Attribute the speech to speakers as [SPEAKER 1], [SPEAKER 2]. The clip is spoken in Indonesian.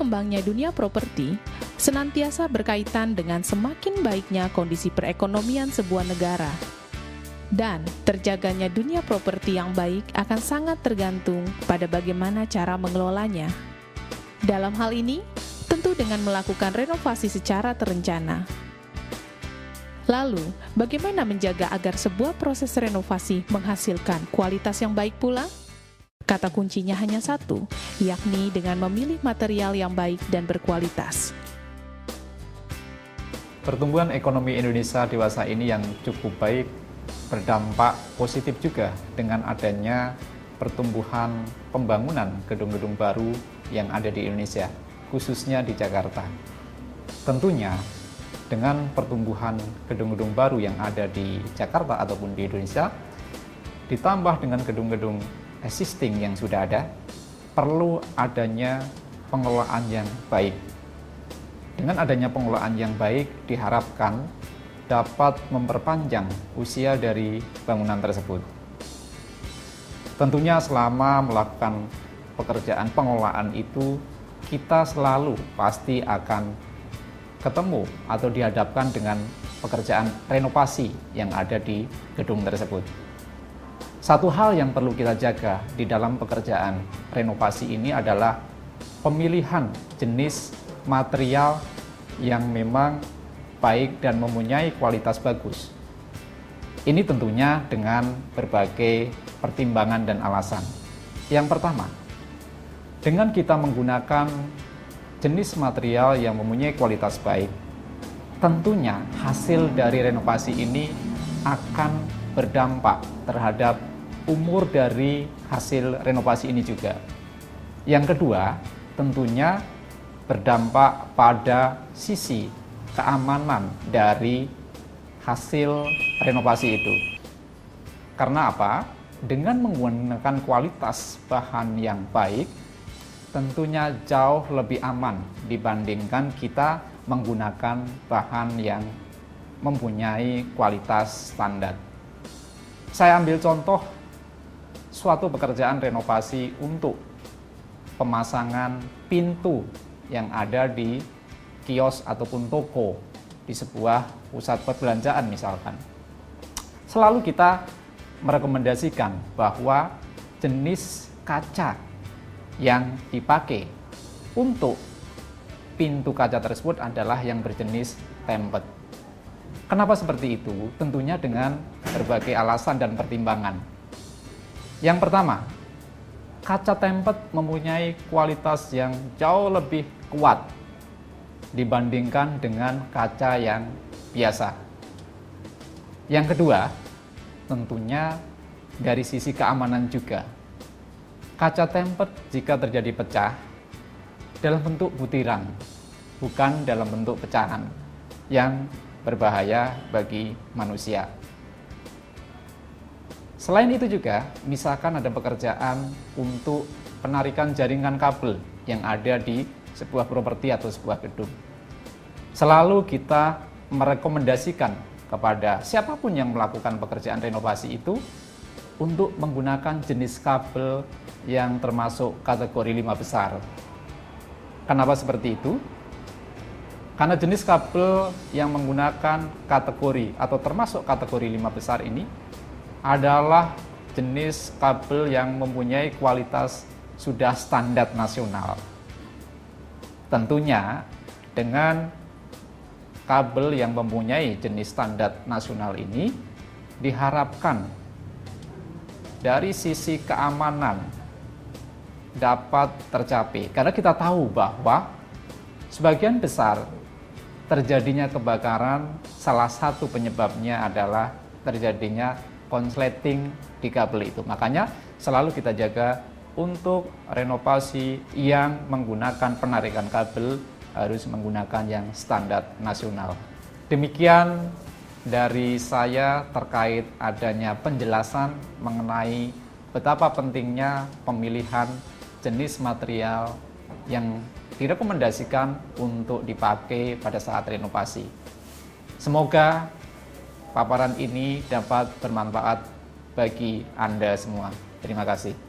[SPEAKER 1] berkembangnya dunia properti senantiasa berkaitan dengan semakin baiknya kondisi perekonomian sebuah negara. Dan terjaganya dunia properti yang baik akan sangat tergantung pada bagaimana cara mengelolanya. Dalam hal ini, tentu dengan melakukan renovasi secara terencana. Lalu, bagaimana menjaga agar sebuah proses renovasi menghasilkan kualitas yang baik pula? Kata kuncinya hanya satu, yakni dengan memilih material yang baik dan berkualitas.
[SPEAKER 2] Pertumbuhan ekonomi Indonesia dewasa ini yang cukup baik berdampak positif juga dengan adanya pertumbuhan pembangunan gedung-gedung baru yang ada di Indonesia, khususnya di Jakarta. Tentunya, dengan pertumbuhan gedung-gedung baru yang ada di Jakarta ataupun di Indonesia, ditambah dengan gedung-gedung existing yang sudah ada, perlu adanya pengelolaan yang baik. Dengan adanya pengelolaan yang baik, diharapkan dapat memperpanjang usia dari bangunan tersebut. Tentunya selama melakukan pekerjaan pengelolaan itu, kita selalu pasti akan ketemu atau dihadapkan dengan pekerjaan renovasi yang ada di gedung tersebut. Satu hal yang perlu kita jaga di dalam pekerjaan renovasi ini adalah pemilihan jenis material yang memang baik dan mempunyai kualitas bagus. Ini tentunya dengan berbagai pertimbangan dan alasan. Yang pertama, dengan kita menggunakan jenis material yang mempunyai kualitas baik, tentunya hasil dari renovasi ini akan berdampak terhadap umur dari hasil renovasi ini juga. Yang kedua, tentunya berdampak pada sisi keamanan dari hasil renovasi itu. Karena apa? Dengan menggunakan kualitas bahan yang baik, tentunya jauh lebih aman dibandingkan kita menggunakan bahan yang mempunyai kualitas standar. Saya ambil contoh suatu pekerjaan renovasi untuk pemasangan pintu yang ada di kios ataupun toko di sebuah pusat perbelanjaan misalkan. Selalu kita merekomendasikan bahwa jenis kaca yang dipakai untuk pintu kaca tersebut adalah yang berjenis tempered. Kenapa seperti itu? Tentunya dengan berbagai alasan dan pertimbangan. Yang pertama, kaca tempered mempunyai kualitas yang jauh lebih kuat dibandingkan dengan kaca yang biasa. Yang kedua, tentunya dari sisi keamanan juga. Kaca tempered jika terjadi pecah dalam bentuk butiran, bukan dalam bentuk pecahan yang berbahaya bagi manusia. Selain itu juga, misalkan ada pekerjaan untuk penarikan jaringan kabel yang ada di sebuah properti atau sebuah gedung. Selalu kita merekomendasikan kepada siapapun yang melakukan pekerjaan renovasi itu untuk menggunakan jenis kabel yang termasuk kategori 5 besar. Kenapa seperti itu? Karena jenis kabel yang menggunakan kategori atau termasuk kategori 5 besar ini adalah jenis kabel yang mempunyai kualitas sudah standar nasional. Tentunya dengan kabel yang mempunyai jenis standar nasional ini diharapkan dari sisi keamanan dapat tercapai. Karena kita tahu bahwa sebagian besar terjadinya kebakaran, salah satu penyebabnya adalah terjadinya konsleting di kabel itu. Makanya selalu kita jaga untuk renovasi yang menggunakan penarikan kabel harus menggunakan yang standar nasional. Demikian dari saya terkait adanya penjelasan mengenai betapa pentingnya pemilihan jenis material yang direkomendasikan untuk dipakai pada saat renovasi. Semoga paparan ini dapat bermanfaat bagi Anda semua. Terima kasih.